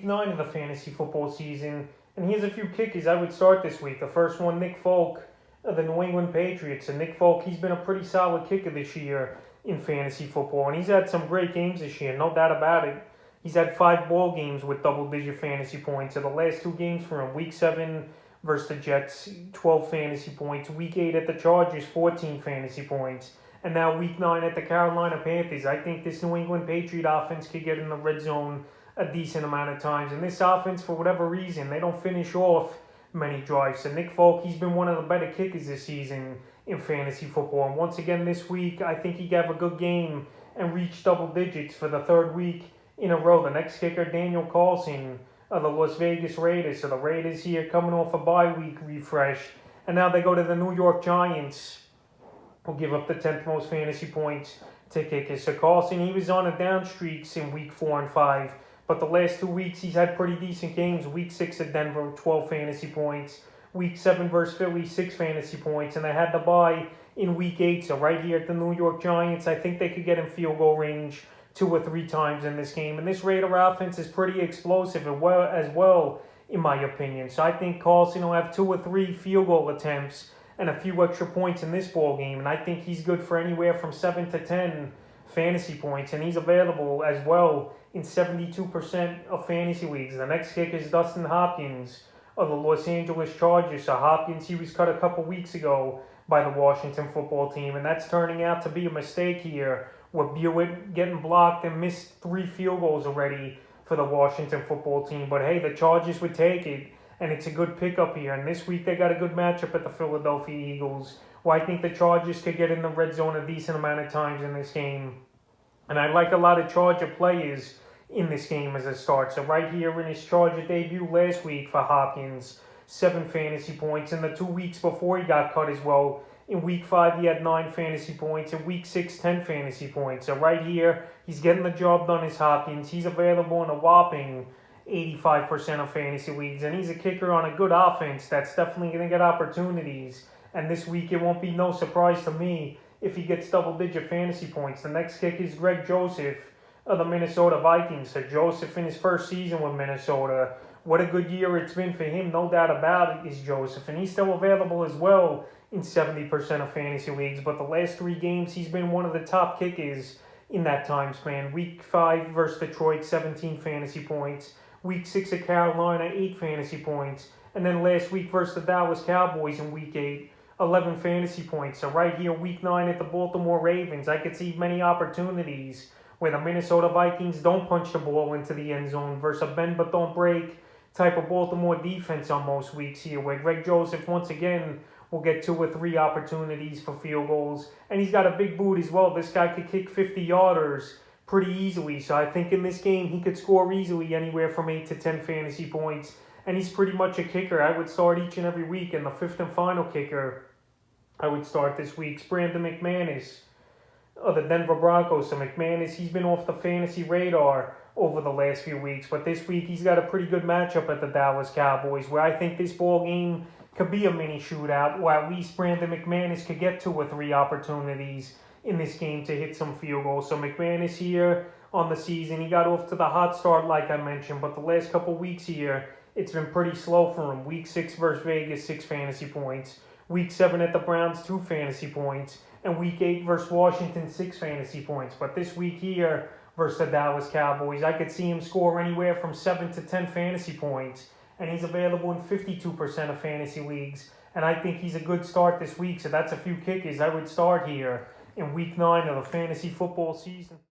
9 of the fantasy football season, and here's a few kickers I would start this week. The first one, Nick Folk of the New England Patriots. And Nick Folk, he's been a pretty solid kicker this year in fantasy football, and he's had some great games this year, no doubt about it. He's had 5 ball games with double-digit fantasy points. In the last 2 games for him, Week 7 versus the Jets, 12 fantasy points. Week 8 at the Chargers, 14 fantasy points. And now Week 9 at the Carolina Panthers. I think this New England Patriot offense could get in the red zone a decent amount of times. And this offense, for whatever reason, they don't finish off many drives. So Nick Folk, he's been one of the better kickers this season in fantasy football. And once again this week, I think he could have a good game and reach double digits for the 3rd week in a row. The next kicker, Daniel Carlson of the Las Vegas Raiders. So the Raiders here coming off a bye week refresh. And now they go to the New York Giants, who give up the 10th most fantasy points to kickers. So Carlson, he was on a down streaks in Week 4 and 5. But the last 2 weeks, he's had pretty decent games. Week 6 at Denver, 12 fantasy points. Week 7 versus Philly, 6 fantasy points. And they had the bye in Week 8. So right here at the New York Giants, I think they could get in field goal range 2 or 3 times in this game. And this Raider offense is pretty explosive as well, in my opinion. So I think Carlson will have 2 or 3 field goal attempts and a few extra points in this ball game. And I think he's good for anywhere from 7 to 10 fantasy points. And he's available as well in 72% of fantasy leagues. The next kicker is Dustin Hopkins of the Los Angeles Chargers. So Hopkins, he was cut a couple weeks ago by the Washington football team, and that's turning out to be a mistake here, with Buick getting blocked and missed 3 field goals already for the Washington football team. But hey, the Chargers would take it, and it's a good pickup here. And this week they got a good matchup at the Philadelphia Eagles, where I think the Chargers could get in the red zone a decent amount of times in this game. And I like a lot of Charger players in this game as a start. So right here in his Charger debut last week for Hopkins, 7 fantasy points. In the 2 weeks before he got cut as well, in Week 5 he had 9 fantasy points. In Week 6, 10 fantasy points. So right here, he's getting the job done as Hopkins. He's available in a whopping 85% of fantasy leagues. And he's a kicker on a good offense that's definitely going to get opportunities. And this week, it won't be no surprise to me if he gets double-digit fantasy points. The next kick is Greg Joseph of the Minnesota Vikings. So Joseph in his first season with Minnesota, what a good year it's been for him, no doubt about it, is Joseph. And he's still available as well in 70% of fantasy leagues. But the last 3 games, he's been one of the top kickers in that time span. Week 5 versus Detroit, 17 fantasy points. Week 6 at Carolina, 8 fantasy points. And then last week versus the Dallas Cowboys in Week 8, 11 fantasy points. So right here, Week 9 at the Baltimore Ravens, I could see many opportunities where the Minnesota Vikings don't punch the ball into the end zone versus a bend but don't break type of Baltimore defense on most weeks here, where Greg Joseph once again will get 2 or 3 opportunities for field goals. And he's got a big boot as well. This guy could kick 50-yarders pretty easily. So I think in this game he could score easily anywhere from 8 to 10 fantasy points. And he's pretty much a kicker I would start each and every week. And the 5th and final kicker I would start this week is Brandon McManus of the Denver Broncos. So McManus, he's been off the fantasy radar over the last few weeks. But this week he's got a pretty good matchup at the Dallas Cowboys, where I think this ball game could be a mini shootout, where at least Brandon McManus could get 2 or 3 opportunities in this game to hit some field goals. So McManus here on the season, he got off to the hot start like I mentioned, but the last couple weeks here, it's been pretty slow for him. Week 6 versus Vegas, 6 fantasy points. Week 7 at the Browns, 2 fantasy points. And Week 8 versus Washington, 6 fantasy points. But this week here versus the Dallas Cowboys, I could see him score anywhere from 7 to 10 fantasy points. And he's available in 52% of fantasy leagues. And I think he's a good start this week. So that's a few kickers I would start here in Week 9 of the fantasy football season.